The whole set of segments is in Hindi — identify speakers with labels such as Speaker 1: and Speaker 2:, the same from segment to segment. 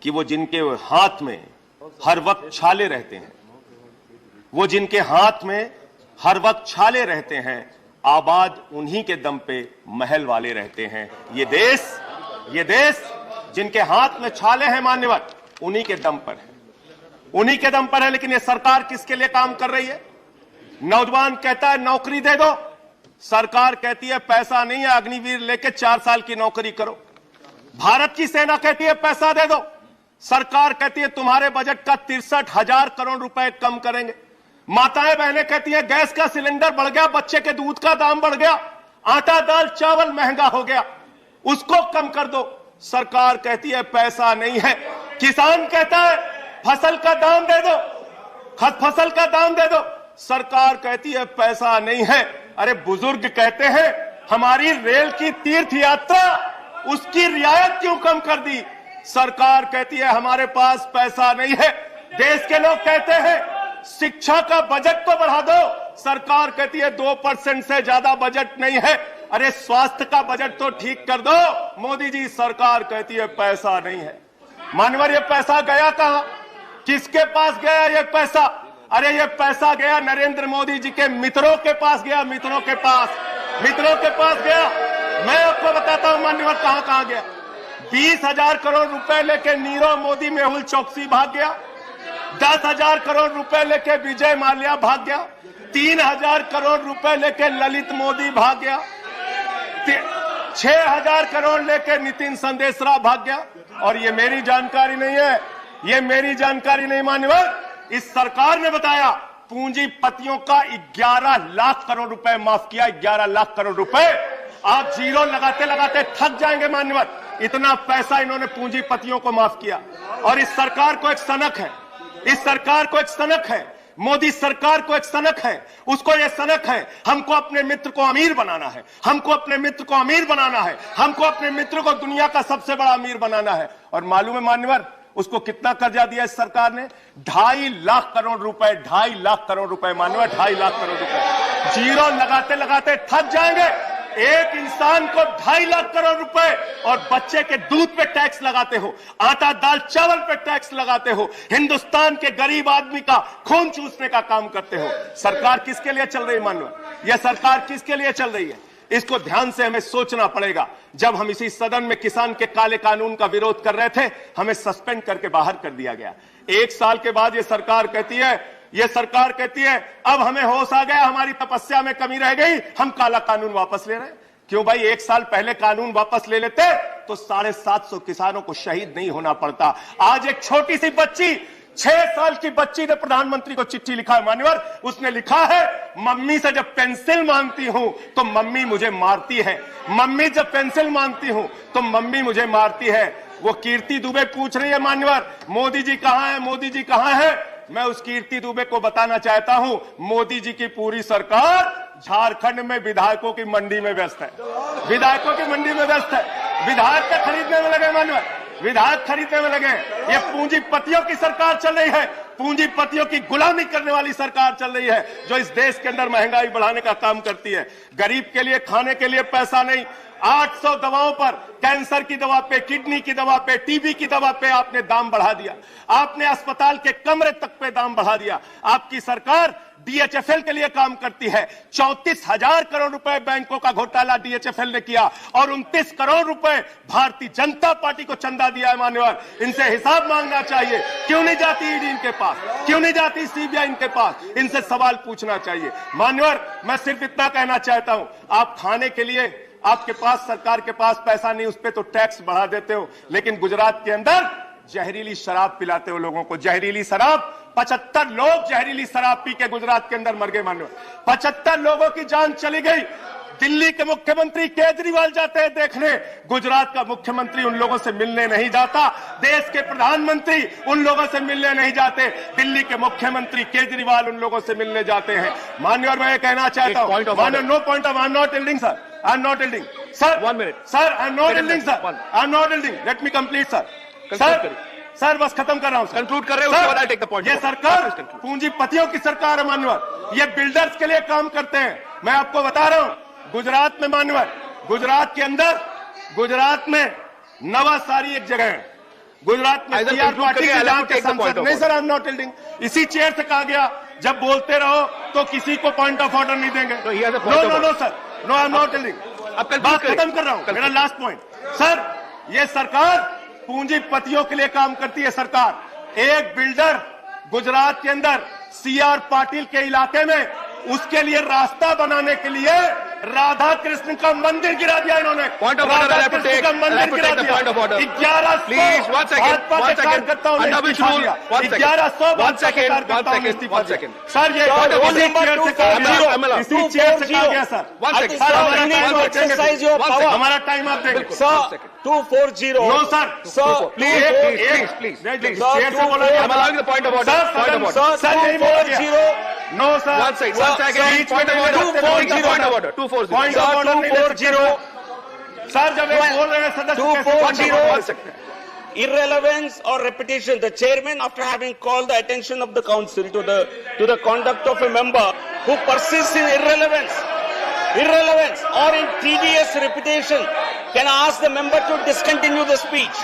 Speaker 1: कि वो जिनके हाथ में हर वक्त छाले रहते हैं, वो जिनके हाथ में हर वक्त छाले रहते हैं, आबाद उन्हीं के दम पे महल वाले रहते हैं। ये देश जिनके हाथ में छाले हैं मान्यवर, उन्हीं के दम पर है, उन्हीं के दम पर है। लेकिन ये सरकार किसके लिए काम कर रही है? नौजवान कहता है नौकरी दे दो, सरकार कहती है पैसा नहीं है, अग्निवीर लेके 4 साल की नौकरी करो। भारत की सेना कहती है पैसा दे दो, सरकार कहती है तुम्हारे बजट का 63,000 करोड़ रुपए कम करेंगे। माताएं बहनें कहती है गैस का सिलेंडर बढ़ गया, बच्चे के दूध का दाम बढ़ गया, आटा दाल चावल महंगा हो गया, उसको कम कर दो, सरकार कहती है पैसा नहीं है। किसान कहता है फसल का दाम दे दो, फसल का दाम दे दो, सरकार कहती है पैसा नहीं है। अरे बुजुर्ग कहते हैं हमारी रेल की तीर्थ यात्रा, उसकी रियायत क्यों कम कर दी, सरकार कहती है हमारे पास पैसा नहीं है। देश के लोग कहते हैं शिक्षा का बजट तो बढ़ा दो, सरकार कहती है 2% से ज्यादा बजट नहीं है। अरे स्वास्थ्य का बजट तो ठीक कर दो मोदी जी, सरकार कहती है पैसा नहीं है। मानवर ये पैसा गया कहां, किसके पास गया ये पैसा? अरे ये पैसा गया नरेंद्र मोदी जी के मित्रों के पास गया, मित्रों के पास गया। मैं आपको बताता हूं मान्यवर कहां कहां गया। 20,000 करोड़ रुपए लेके नीरव मोदी मेहुल चौकसी भाग गया, 10,000 करोड़ रुपए लेके विजय माल्या भाग गया, 3,000 करोड़ रुपए लेके ललित मोदी भाग गया, 6,000 करोड़ लेके नितिन संदेशरा भाग गया। और ये मेरी जानकारी नहीं है, ये मेरी जानकारी नहीं मान्यवर, इस सरकार ने बताया पूंजीपतियों का 11 लाख करोड़ रुपए माफ किया, 11 लाख करोड़ रुपए। आप जीरो लगाते लगाते थक जाएंगे मान्यवर, इतना पैसा इन्होंने पूंजीपतियों को माफ किया। और इस सरकार को एक सनक है, इस सरकार को एक सनक है, मोदी सरकार को एक सनक है, उसको ये सनक है हमको अपने मित्र को अमीर बनाना है, हमको अपने मित्र को अमीर बनाना है, हमको अपने मित्र को दुनिया का सबसे बड़ा अमीर बनाना है। और मालूम है मान्यवर उसको कितना कर्जा दिया इस सरकार ने? 2.5 लाख करोड़ रुपए, 2.5 लाख करोड़ रुपए मान्यवर, 2.5 लाख करोड़ रुपए। जीरो लगाते लगाते थक जाएंगे। एक इंसान को 2.5 लाख करोड़ रुपए और बच्चे के दूध पे टैक्स लगाते हो, आटा दाल चावल पे टैक्स लगाते हो, हिंदुस्तान के गरीब आदमी का खून चूसने का काम करते हो। सरकार किसके लिए चल रही है मान्यवर? यह सरकार किसके लिए चल रही है? इसको ध्यान से हमें सोचना पड़ेगा। जब हम इसी सदन में किसान के काले कानून का विरोध कर रहे थे, हमें सस्पेंड करके बाहर कर दिया गया। 1 साल के बाद ये सरकार कहती है अब हमें होश आ गया, हमारी तपस्या में कमी रह गई, हम काला कानून वापस ले रहे हैं। क्यों भाई? 1 साल पहले कानून वापस ले लेते तो 750 किसानों को शहीद नहीं होना पड़ता। आज एक छोटी सी बच्ची, 6 साल की बच्ची ने प्रधानमंत्री को चिट्ठी लिखा है मान्यवर, उसने लिखा है मम्मी से जब पेंसिल मांगती हूं तो मम्मी मुझे मारती है, मम्मी जब पेंसिल मांगती हूं तो मम्मी मुझे मारती है। वो कीर्ति दुबे पूछ रही है मान्यवर मोदी जी कहां है, मोदी जी कहां है? मैं उस कीर्ति दुबे को बताना चाहता हूं मोदी जी की पूरी सरकार झारखंड में विधायकों की मंडी में व्यस्त है, विधायकों की मंडी में व्यस्त है, विधायक का खरीदने में लगे मान्यवर, विधायक खरीदने में लगे। ये पूंजीपतियों की सरकार चल रही है, पूंजीपतियों की गुलामी करने वाली सरकार चल रही है, जो इस देश के अंदर महंगाई बढ़ाने का काम करती है। गरीब के लिए खाने के लिए पैसा नहीं, 800 दवाओं पर, कैंसर की दवा पे, किडनी की दवा पे, टीबी की दवा पे आपने दाम बढ़ा दिया, आपने अस्पताल के कमरे तक पे दाम बढ़ा दिया। आपकी सरकार डीएचएफएल के लिए काम करती है, 34,000 करोड़ रुपए बैंकों का घोटाला डीएचएफएल ने किया और 29 करोड़ रुपए भारतीय जनता पार्टी को चंदा दिया है मान्यवर। इनसे हिसाब मांगना चाहिए। क्यों नहीं जाती ईडी इनके पास, क्यों नहीं जाती सीबीआई इनके पास? इनसे सवाल पूछना चाहिए मान्यवर। मैं सिर्फ इतना कहना चाहता हूं, आप खाने के लिए आपके पास, सरकार के पास पैसा नहीं, उस पर तो टैक्स बढ़ा देते हो, लेकिन गुजरात के अंदर जहरीली शराब पिलाते हो लोगों को, जहरीली शराब। 75 लोग जहरीली शराब पी के गुजरात के अंदर मर गए मानो, 75 लोगों की जान चली गई। दिल्ली के मुख्यमंत्री केजरीवाल जाते हैं देखने, गुजरात का मुख्यमंत्री उन लोगों से मिलने नहीं जाता, देश के प्रधानमंत्री उन लोगों से मिलने नहीं जाते, दिल्ली के मुख्यमंत्री केजरीवाल उन लोगों से मिलने जाते हैं। मान्यवर मैं कहना चाहता हूं, no point of, I am not yielding sir, I am not yielding sir, 1 minute sir, I am not yielding sir, I am not yielding, let me complete sir, sir बस खत्म कर रहा हूं, कंक्लूड कर रहे हो, उसके बाद आई टेक द पॉइंट। ये सरकार पूंजीपतियों की सरकार है मान्यवर, ये बिल्डर्स के लिए काम करते हैं। मैं आपको बता रहा हूं, गुजरात में मान्यवर, गुजरात के अंदर, गुजरात में नवासारी एक जगह है, गुजरात में सीआर पाटिल के नाम के सांसद नहीं sir, I am not telling, इसी चेयर से कहा गया जब बोलते रहो तो किसी को पॉइंट ऑफ ऑर्डर नहीं देंगे। No sir, no I am not telling, बात खत्म कर रहा हूं, मेरा लास्ट पॉइंट। सर ये सरकार पूंजीपतियों के लिए काम करती है। सरकार एक बिल्डर गुजरात के अंदर सीआर पाटिल के इलाके में, उसके लिए रास्ता बनाने के लिए राधा कृष्ण का मंदिर गिरा दिया इन्होंने।
Speaker 2: Point of order,
Speaker 1: Radha Krishna का मंदिर गिरा दिया। 1100
Speaker 2: please 1 second, 1 second, under which rule, 1 second
Speaker 1: sir, ये इसी चेयर से कहा गया सर।
Speaker 2: 1 सेकंड,
Speaker 1: हमारा टाइम आप देंगे
Speaker 3: sir. 240
Speaker 1: no sir,
Speaker 2: please
Speaker 1: chair से बोला
Speaker 2: I am allowing the point of order,
Speaker 1: sir नहीं बोला गया। No sir,
Speaker 2: 1 second, point of order, 240
Speaker 1: point of order नहीं ले सकते सर, जब ये बोल रहे हैं सदस्य कैसे बोल सकते हैं?
Speaker 3: Irrelevance or repetition. The chairman, after having called the attention of the council to the conduct of a member who persists in irrelevance or in tedious repetition, can ask the member to discontinue the speech.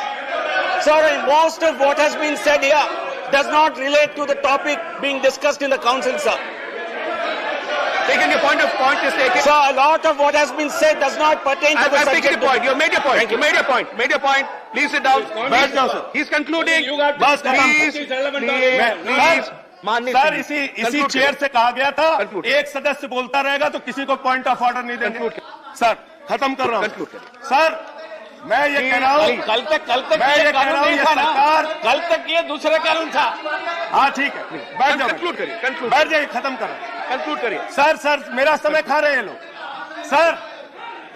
Speaker 3: Sir, most of what has been said here does not relate to the topic being discussed in the council, sir.
Speaker 2: Taking your point is taken.
Speaker 3: Sir, a lot of what has been said does not pertain to the
Speaker 2: I'm
Speaker 3: subject.
Speaker 2: taking your point. You made your point. You made your point. Made your point. Please sit down.
Speaker 1: बैठ जाओ सर।
Speaker 2: He's concluding.
Speaker 1: बस
Speaker 2: Please, please. माननीय
Speaker 1: सर, इसी चेयर से कहा गया था
Speaker 2: Conclude.
Speaker 1: एक सदस्य बोलता रहेगा तो किसी को पॉइंट ऑफ ऑर्डर नहीं देंगे। सर खत्म कर रहा हूँ।
Speaker 2: Conclude.
Speaker 1: सर मैं ये कह रहा हूँ,
Speaker 3: कल तक
Speaker 1: मैं ये कह रहा हूँ, ये सरकार,
Speaker 3: कल तक ये दूसरा कानून था।
Speaker 1: हाँ ठीक है, बैठ जाओ,
Speaker 2: Conclude करिए, conclude.
Speaker 1: बैठ जाइए, खत्म कर रहा हूँ।
Speaker 2: Conclude करिए.
Speaker 1: सर मेरा समय खा रहे हैं लोग।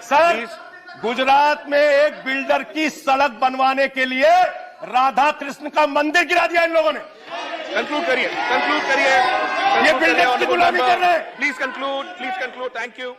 Speaker 1: सर गुजरात में एक बिल्डर की सड़क बनवाने के लिए राधा कृष्ण का मंदिर गिरा दिया इन लोगों ने।
Speaker 2: Conclude करिए. Conclude करिए.
Speaker 1: ये बिल्डर की गुलामी कर रहे हैं।
Speaker 2: Please conclude. Thank you.